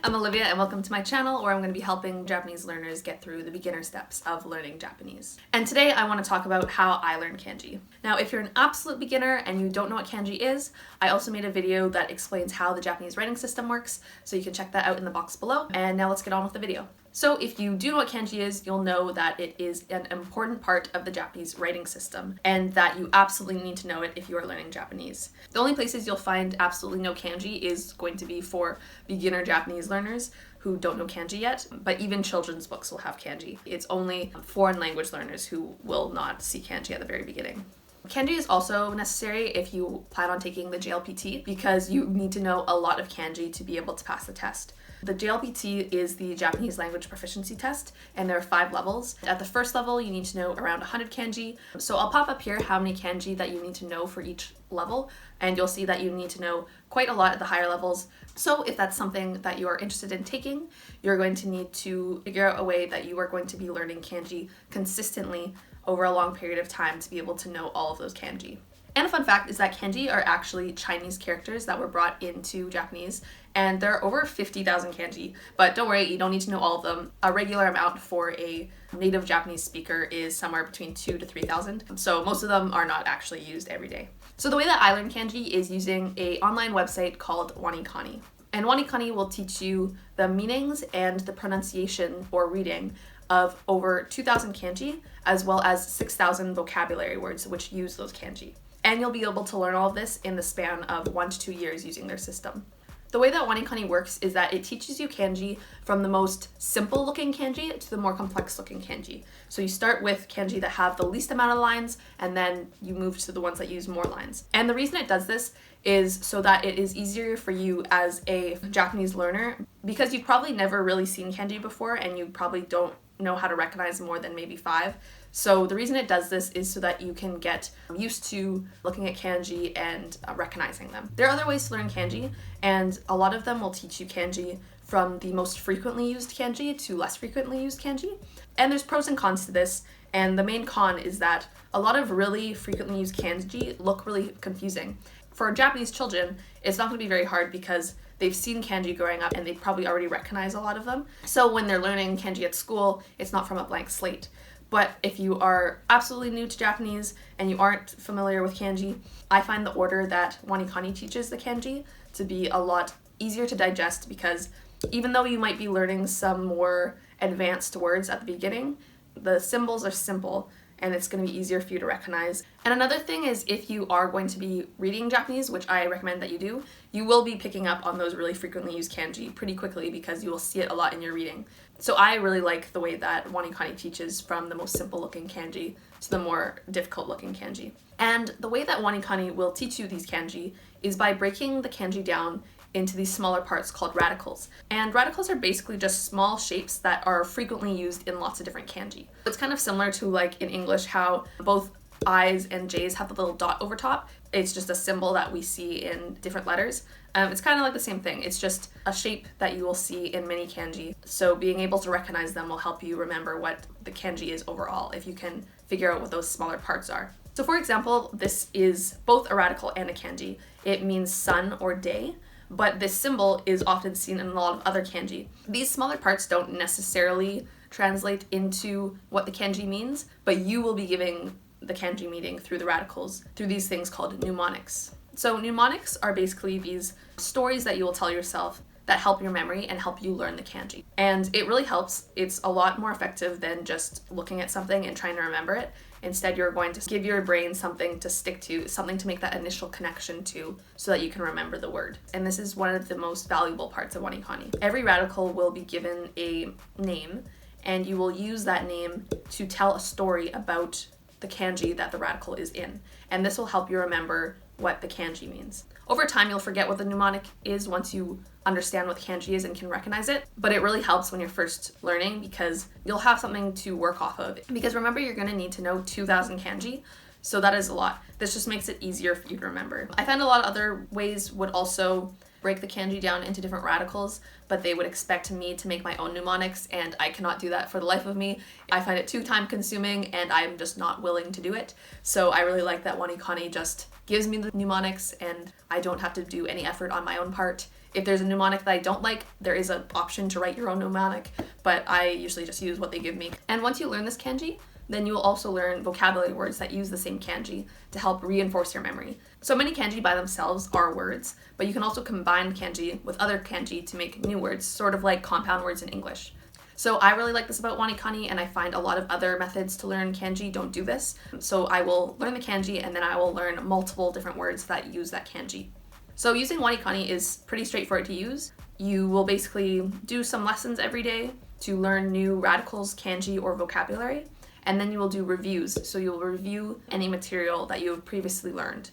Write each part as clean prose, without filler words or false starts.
I'm Olivia and welcome to my channel where I'm going to be helping Japanese learners get through the beginner steps of learning Japanese. And today I want to talk about how I learned kanji. Now if you're an absolute beginner and you don't know what kanji is, I also made a video that explains how the Japanese writing system works, so you can check that out in the box below. And now let's get on with the video. So if you do know what kanji is, you'll know that it is an important part of the Japanese writing system and that you absolutely need to know it if you are learning Japanese. The only places you'll find absolutely no kanji is going to be for beginner Japanese learners who don't know kanji yet, but even children's books will have kanji. It's only foreign language learners who will not see kanji at the very beginning. Kanji is also necessary if you plan on taking the JLPT because you need to know a lot of kanji to be able to pass the test. The JLPT is the Japanese language proficiency test, and there are 5 levels. At the first level, you need to know around 100 kanji. So I'll pop up here how many kanji that you need to know for each level, and you'll see that you need to know quite a lot at the higher levels. So if that's something that you are interested in taking, you're going to need to figure out a way that you are going to be learning kanji consistently over a long period of time to be able to know all of those kanji. And a fun fact is that kanji are actually Chinese characters that were brought into Japanese, and there are over 50,000 kanji, but don't worry, you don't need to know all of them. A regular amount for a native Japanese speaker is somewhere between 2,000 to 3,000, so most of them are not actually used every day. So the way that I learned kanji is using an online website called WaniKani. And WaniKani will teach you the meanings and the pronunciation or reading of over 2,000 kanji, as well as 6,000 vocabulary words which use those kanji. And you'll be able to learn all of this in the span of 1 to 2 years using their system. The way that WaniKani works is that it teaches you kanji from the most simple looking kanji to the more complex looking kanji. So you start with kanji that have the least amount of lines, and then you move to the ones that use more lines. And the reason it does this is so that it is easier for you as a Japanese learner, because you've probably never really seen kanji before and you probably don't know how to recognize more than maybe 5. So the reason it does this is so that you can get used to looking at kanji and recognizing them. There are other ways to learn kanji, and a lot of them will teach you kanji from the most frequently used kanji to less frequently used kanji. And there's pros and cons to this, and the main con is that a lot of really frequently used kanji look really confusing. For Japanese children, it's not going to be very hard because they've seen kanji growing up and they probably already recognize a lot of them. So when they're learning kanji at school, it's not from a blank slate. But if you are absolutely new to Japanese and you aren't familiar with kanji, I find the order that WaniKani teaches the kanji to be a lot easier to digest, because even though you might be learning some more advanced words at the beginning, the symbols are simple and it's going to be easier for you to recognize. And another thing is, if you are going to be reading Japanese, which I recommend that you do, you will be picking up on those really frequently used kanji pretty quickly because you will see it a lot in your reading. So I really like the way that WaniKani teaches from the most simple looking kanji to the more difficult looking kanji. And the way that WaniKani will teach you these kanji is by breaking the kanji down into these smaller parts called radicals. And radicals are basically just small shapes that are frequently used in lots of different kanji. It's kind of similar to like in English how both I's and J's have the little dot over top. It's just a symbol that we see in different letters. It's kind of like the same thing. It's just a shape that you will see in many kanji. So being able to recognize them will help you remember what the kanji is overall if you can figure out what those smaller parts are. So for example, this is both a radical and a kanji. It means sun or day, but this symbol is often seen in a lot of other kanji. These smaller parts don't necessarily translate into what the kanji means, but you will be giving the kanji meaning through the radicals, through these things called mnemonics. So mnemonics are basically these stories that you will tell yourself that help your memory and help you learn the kanji. And it really helps. It's a lot more effective than just looking at something and trying to remember it. Instead, you're going to give your brain something to stick to, something to make that initial connection to, so that you can remember the word. And this is one of the most valuable parts of WaniKani. Every radical will be given a name, and you will use that name to tell a story about the kanji that the radical is in. And this will help you remember what the kanji means. Over time, you'll forget what the mnemonic is once you understand what the kanji is and can recognize it, but it really helps when you're first learning because you'll have something to work off of. Because remember, you're going to need to know 2,000 kanji, so that is a lot. This just makes it easier for you to remember. I find a lot of other ways would also break the kanji down into different radicals, but they would expect me to make my own mnemonics, and I cannot do that for the life of me. I find it too time consuming and I'm just not willing to do it. So I really like that WaniKani just gives me the mnemonics and I don't have to do any effort on my own part. If there's a mnemonic that I don't like, there is an option to write your own mnemonic, but I usually just use what they give me. And once you learn this kanji, then you will also learn vocabulary words that use the same kanji to help reinforce your memory. So many kanji by themselves are words, but you can also combine kanji with other kanji to make new words, sort of like compound words in English. So I really like this about WaniKani, and I find a lot of other methods to learn kanji don't do this. So I will learn the kanji and then I will learn multiple different words that use that kanji. So using WaniKani is pretty straightforward to use. You will basically do some lessons every day to learn new radicals, kanji, or vocabulary. And then you will do reviews. So you'll review any material that you have previously learned.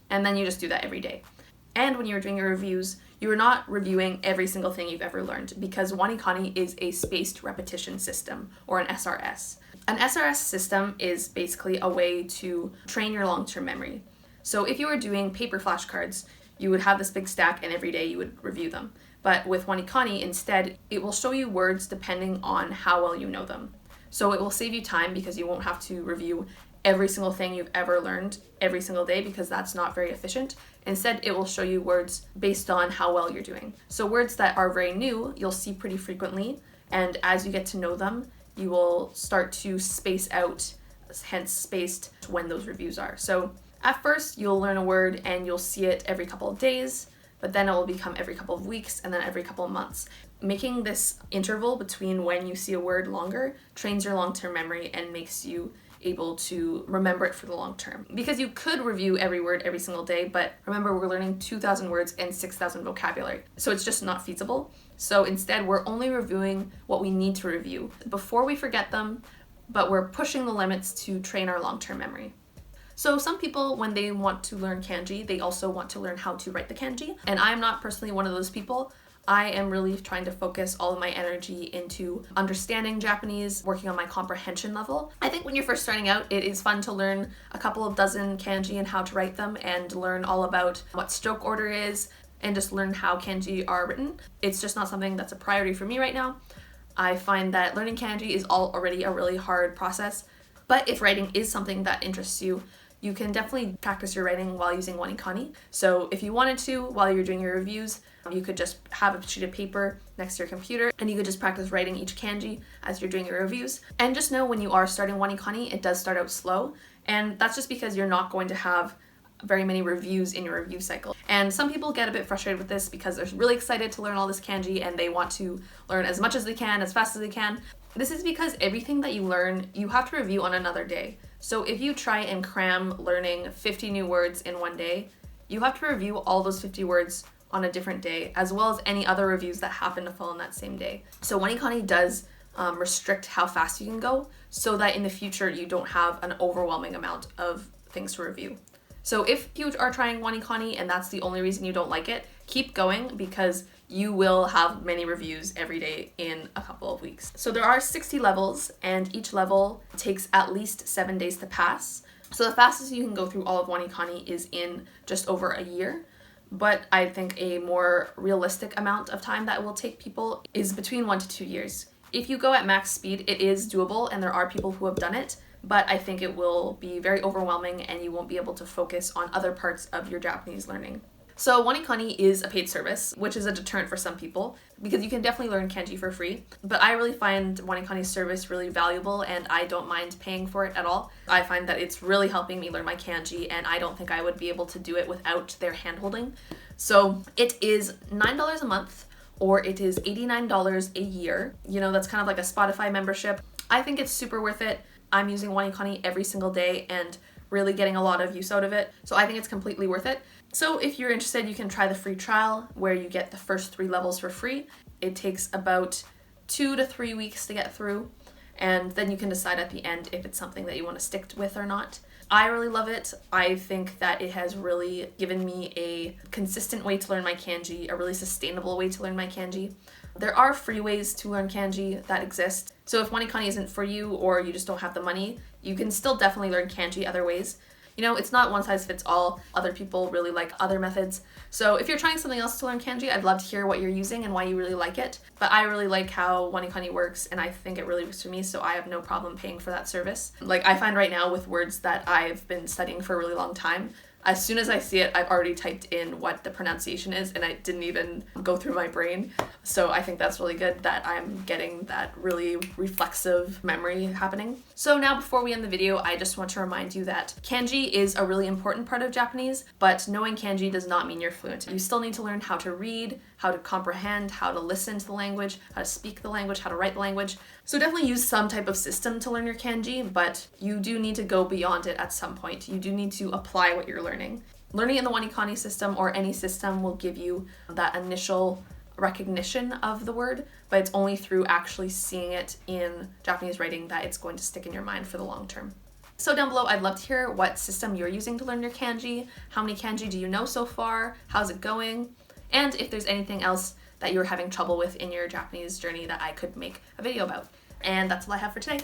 And then you just do that every day. And when you're doing your reviews, you are not reviewing every single thing you've ever learned, because WaniKani is a spaced repetition system, or an SRS. An SRS system is basically a way to train your long-term memory. So if you were doing paper flashcards, you would have this big stack and every day you would review them. But with WaniKani, instead, it will show you words depending on how well you know them. So it will save you time because you won't have to review every single thing you've ever learned every single day, because that's not very efficient. Instead, it will show you words based on how well you're doing. So words that are very new, you'll see pretty frequently, and as you get to know them, you will start to space out, hence spaced, when those reviews are. So at first, you'll learn a word and you'll see it every couple of days, but then it will become every couple of weeks and then every couple of months. Making this interval between when you see a word longer trains your long-term memory and makes you able to remember it for the long term. Because you could review every word every single day, but remember, we're learning 2,000 words and 6,000 vocabulary, so it's just not feasible. So instead, we're only reviewing what we need to review before we forget them, but we're pushing the limits to train our long-term memory. So some people, when they want to learn kanji, they also want to learn how to write the kanji, and I'm not personally one of those people. I am really trying to focus all of my energy into understanding Japanese, working on my comprehension level. I think when you're first starting out, it is fun to learn a couple of dozen kanji and how to write them, and learn all about what stroke order is, and just learn how kanji are written. It's just not something that's a priority for me right now. I find that learning kanji is already a really hard process, but if writing is something that interests you, you can definitely practice your writing while using WaniKani. So if you wanted to, while you're doing your reviews, you could just have a sheet of paper next to your computer and you could just practice writing each kanji as you're doing your reviews. And just know when you are starting WaniKani, it does start out slow. And that's just because you're not going to have very many reviews in your review cycle. And some people get a bit frustrated with this because they're really excited to learn all this kanji and they want to learn as much as they can, as fast as they can. This is because everything that you learn, you have to review on another day. So if you try and cram learning 50 new words in one day, you have to review all those 50 words on a different day, as well as any other reviews that happen to fall on that same day. So WaniKani does restrict how fast you can go, so that in the future you don't have an overwhelming amount of things to review. So if you are trying WaniKani and that's the only reason you don't like it, keep going, because you will have many reviews every day in a couple of weeks. So there are 60 levels, and each level takes at least 7 days to pass. So the fastest you can go through all of WaniKani is in just over a year. But I think a more realistic amount of time that it will take people is between 1 to 2 years. If you go at max speed, it is doable, and there are people who have done it, but I think it will be very overwhelming and you won't be able to focus on other parts of your Japanese learning. So WaniKani is a paid service, which is a deterrent for some people, because you can definitely learn kanji for free. But I really find WaniKani's service really valuable, and I don't mind paying for it at all. I find that it's really helping me learn my kanji, and I don't think I would be able to do it without their handholding. So it is $9 a month, or it is $89 a year. You know, that's kind of like a Spotify membership. I think it's super worth it. I'm using WaniKani every single day and really getting a lot of use out of it. So I think it's completely worth it. So if you're interested, you can try the free trial where you get the first 3 levels for free. It takes about 2 to 3 weeks to get through, and then you can decide at the end if it's something that you want to stick with or not. I really love it. I think that it has really given me a consistent way to learn my kanji, a really sustainable way to learn my kanji. There are free ways to learn kanji that exist. So if WaniKani isn't for you, or you just don't have the money, you can still definitely learn kanji other ways. You know, it's not one size fits all. Other people really like other methods. So if you're trying something else to learn kanji, I'd love to hear what you're using and why you really like it. But I really like how WaniKani works, and I think it really works for me, so I have no problem paying for that service. Like, I find right now with words that I've been studying for a really long time, As soon as I see it, I've already typed in what the pronunciation is and I didn't even go through my brain. So I think that's really good that I'm getting that really reflexive memory happening. So now before we end the video, I just want to remind you that kanji is a really important part of Japanese, but knowing kanji does not mean you're fluent. You still need to learn how to read, how to comprehend, how to listen to the language, how to speak the language, how to write the language. So definitely use some type of system to learn your kanji, but you do need to go beyond it at some point. You do need to apply what you're learning. Learning in the WaniKani system or any system will give you that initial recognition of the word, but it's only through actually seeing it in Japanese writing that it's going to stick in your mind for the long term. So down below, I'd love to hear what system you're using to learn your kanji. How many kanji do you know so far? How's it going? And if there's anything else that you're having trouble with in your Japanese journey that I could make a video about. And that's all I have for today.